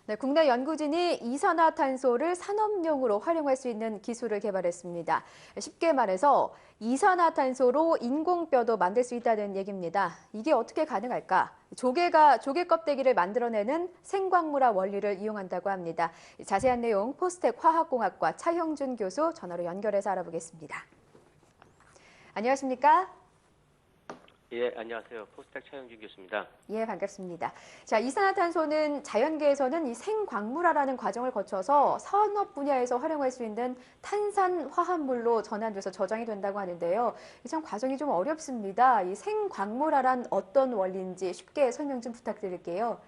네, 국내 연구진이 이산화탄소를 산업용으로 활용할 수 있는 기술을 개발했습니다. 쉽게 말해서 이산화탄소로 인공뼈도 만들 수 있다는 얘기입니다. 이게 어떻게 가능할까? 조개 껍데기를 만들어내는 생광물화 원리를 이용한다고 합니다. 자세한 내용 포스텍 화학공학과 차형준 교수 전화로 연결해서 알아보겠습니다. 안녕하십니까? 예, 안녕하세요. 포스텍 차영준 교수입니다. 예, 반갑습니다. 자, 이산화탄소는 자연계에서는 이 생광물화라는 과정을 거쳐서 산업 분야에서 활용할 수 있는 탄산 화합물로 전환돼서 저장이 된다고 하는데요. 참 과정이 좀 어렵습니다. 이 생광물화란 어떤 원리인지 쉽게 설명 좀 부탁드릴게요.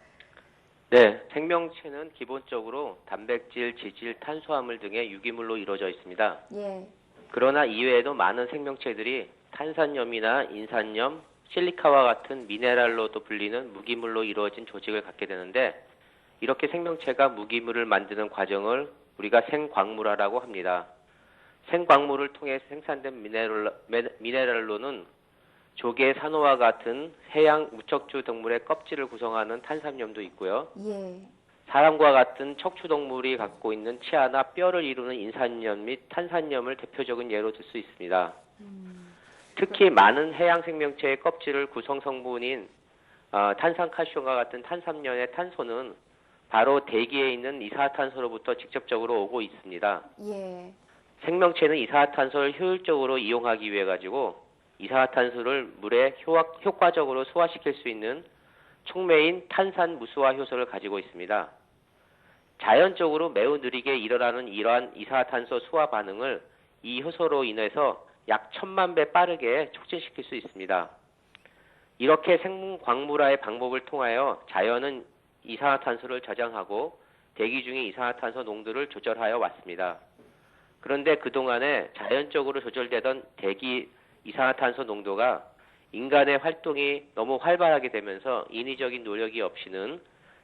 네, 생명체는 기본적으로 단백질, 지질, 탄수화물 등의 유기물로 이루어져 있습니다. 예. 그러나 이외에도 많은 생명체들이 탄산염이나 인산염, 실리카와 같은 미네랄로도 불리는 무기물로 이루어진 조직을 갖게 되는데, 이렇게 생명체가 무기물을 만드는 과정을 우리가 생광물화라고 합니다. 생광물을 통해 생산된 미네랄로는 조개, 산호와 같은 해양 무척추 동물의 껍질을 구성하는 탄산염도 있고요. 예. 사람과 같은 척추동물이 갖고 있는 치아나 뼈를 이루는 인산염 및 탄산염을 대표적인 예로 들 수 있습니다. 특히 많은 해양 생명체의 껍질을 구성 성분인 탄산칼슘과 같은 탄산염의 탄소는 바로 대기에 있는 이산화탄소로부터 직접적으로 오고 있습니다. 예. 생명체는 이산화탄소를 효율적으로 이용하기 위해 가지고 이산화탄소를 물에 효과적으로 소화시킬 수 있는 촉매인 탄산 무수화 효소를 가지고 있습니다. 자연적으로 매우 느리게 일어나는 이러한 이산화탄소 수화 반응을 이 효소로 인해서 약 1000만 배 빠르게 촉진시킬 수 있습니다. 이렇게 생광물화의 방법을 통하여 자연은 이산화탄소를 저장하고 대기 중의 이산화탄소 농도를 조절하여 왔습니다. 그런데 그동안에 자연적으로 조절되던 대기 이산화탄소 농도가 인간의 활동이 너무 활발하게 되면서 인위적인 노력이 없이는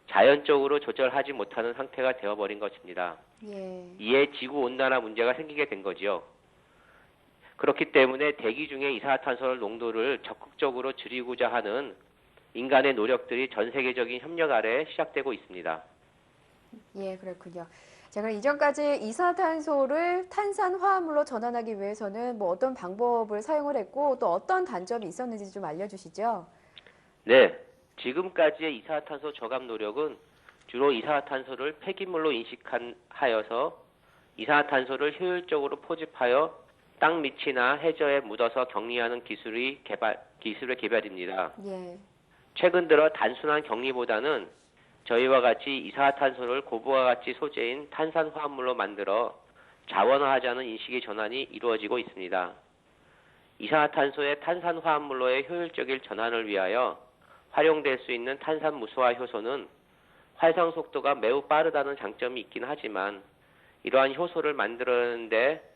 자연적으로 조절하지 못하는 상태가 되어버린 것입니다. 예. 이에 지구온난화 문제가 생기게 된 거지요. 그렇기 때문에 대기 중의 이산화탄소 농도를 적극적으로 줄이고자 하는 인간의 노력들이 전 세계적인 협력 아래 시작되고 있습니다. 예, 그렇군요. 자, 그럼 이전까지 이산화탄소를 탄산화합물로 전환하기 위해서는 뭐 어떤 방법을 사용을 했고 또 어떤 단점이 있었는지 좀 알려주시죠. 네, 지금까지의 이산화탄소 저감 노력은 주로 이산화탄소를 폐기물로 인식하여서 이산화탄소를 효율적으로 포집하여 땅 밑이나 해저에 묻어서 격리하는 기술의 개발입니다. 예. 최근 들어 단순한 격리보다는 저희와 같이 이산화탄소를 고부가 가치 소재인 탄산화합물로 만들어 자원화하자는 인식의 전환이 이루어지고 있습니다. 이산화탄소의 탄산화합물로의 효율적인 전환을 위하여 활용될 수 있는 탄산 무수화 효소는 활성 속도가 매우 빠르다는 장점이 있긴 하지만 이러한 효소를 만드는데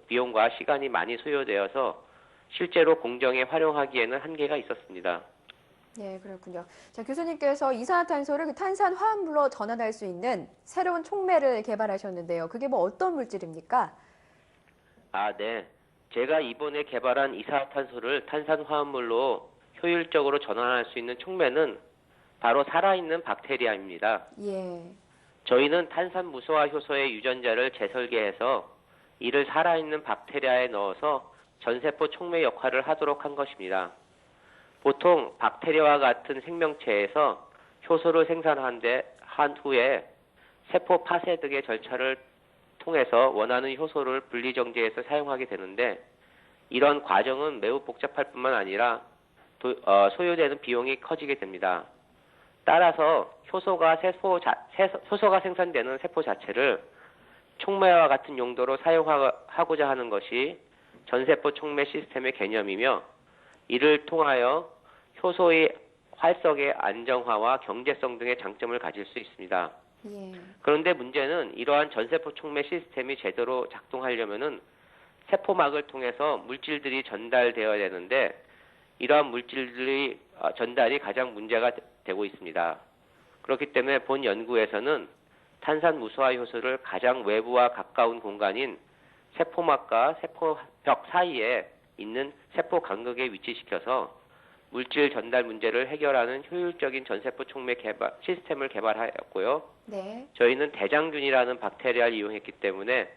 비용과 시간이 많이 소요되어서 실제로 공정에 활용하기에는 한계가 있었습니다. 예, 그렇군요. 자, 교수님께서 이산화탄소를 그 탄산화합물로 전환할 수 있는 새로운 촉매를 개발하셨는데요. 그게 뭐 어떤 물질입니까? 네. 제가 이번에 개발한 이산화탄소를 탄산화합물로 효율적으로 전환할 수 있는 촉매는 바로 살아있는 박테리아입니다. 예. 저희는 탄산 무수화 효소의 유전자를 재설계해서 이를 살아있는 박테리아에 넣어서 전세포 촉매 역할을 하도록 한 것입니다. 보통 박테리아와 같은 생명체에서 효소를 생산한 후에 세포 파쇄 등의 절차를 통해서 원하는 효소를 분리정제해서 사용하게 되는데 이런 과정은 매우 복잡할 뿐만 아니라 소요되는 비용이 커지게 됩니다. 따라서 효소가 생산되는 세포 자체를 촉매와 같은 용도로 사용하고자 하는 것이 전세포 촉매 시스템의 개념이며 이를 통하여 효소의 활성의 안정화와 경제성 등의 장점을 가질 수 있습니다. 예. 그런데 문제는 이러한 전세포 촉매 시스템이 제대로 작동하려면은 세포막을 통해서 물질들이 전달되어야 되는데 이러한 물질들의 전달이 가장 문제가 되고 있습니다. 그렇기 때문에 본 연구에서는 탄산 무수화 효소를 가장 외부와 가까운 공간인 세포막과 세포벽 사이에 있는 세포 간극에 위치시켜서 물질 전달 문제를 해결하는 효율적인 전세포 촉매 개발 시스템을 개발하였고요. 네. 저희는 대장균이라는 박테리아를 이용했기 때문에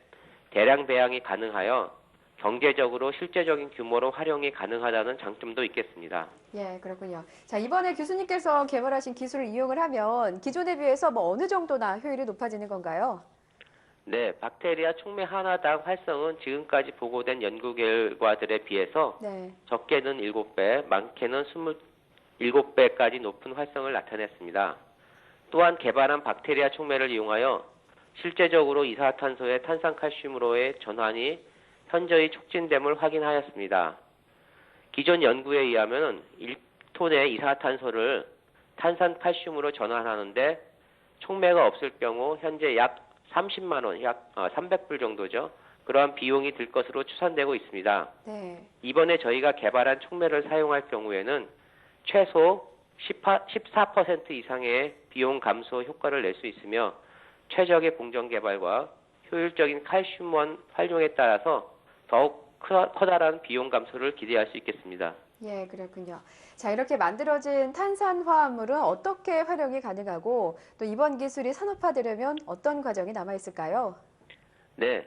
대량 배양이 가능하여 경제적으로 실제적인 규모로 활용이 가능하다는 장점도 있겠습니다. 예, 그렇군요. 자, 이번에 교수님께서 개발하신 기술을 이용을 하면 기존에 비해서 뭐 어느 정도나 효율이 높아지는 건가요? 네, 박테리아 촉매 하나당 활성은 지금까지 보고된 연구 결과들에 비해서 네. 적게는 7배, 많게는 27배까지 높은 활성을 나타냈습니다. 또한 개발한 박테리아 촉매를 이용하여 실제적으로 이산화탄소의 탄산칼슘으로의 전환이 현저히 촉진됨을 확인하였습니다. 기존 연구에 의하면 1톤의 이산화탄소를 탄산칼슘으로 전환하는데 촉매가 없을 경우 현재 약 30만 원, 약 300불 정도죠. 그러한 비용이 들 것으로 추산되고 있습니다. 네. 이번에 저희가 개발한 촉매를 사용할 경우에는 최소 14% 이상의 비용 감소 효과를 낼 수 있으며 최적의 공정 개발과 효율적인 칼슘원 활용에 따라서 더욱 커다란 비용 감소를 기대할 수 있겠습니다. 예, 그렇군요. 자, 이렇게 만들어진 탄산화합물은 어떻게 활용이 가능하고 또 이번 기술이 산업화되려면 어떤 과정이 남아 있을까요? 네,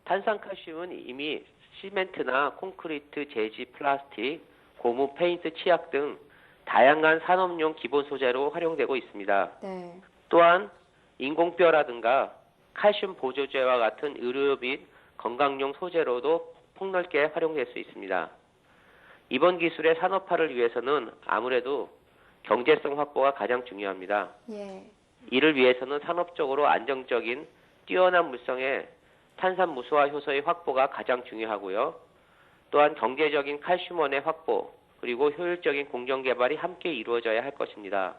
탄산칼슘은 이미 시멘트나 콘크리트, 제지, 플라스틱, 고무, 페인트, 치약 등 다양한 산업용 기본 소재로 활용되고 있습니다. 네. 또한 인공뼈라든가 칼슘 보조제와 같은 의료 및 건강용 소재로도 폭넓게 활용될 수 있습니다. 이번 기술의 산업화를 위해서는 아무래도 경제성 확보가 가장 중요합니다. 예. 이를 위해서는 산업적으로 안정적인 뛰어난 물성의 탄산 무수화 효소의 확보가 가장 중요하고요. 또한 경제적인 칼슘원의 확보, 그리고 효율적인 공정 개발이 함께 이루어져야 할 것입니다.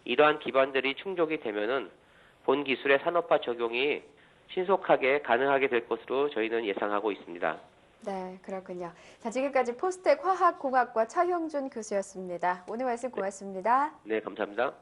이러한 기반들이 충족이 되면은 본 기술의 산업화 적용이 신속하게 가능하게 될 것으로 저희는 예상하고 있습니다. 네, 그렇군요. 자, 지금까지 포스텍 화학공학과 차형준 교수였습니다. 오늘 말씀 고맙습니다. 네, 감사합니다.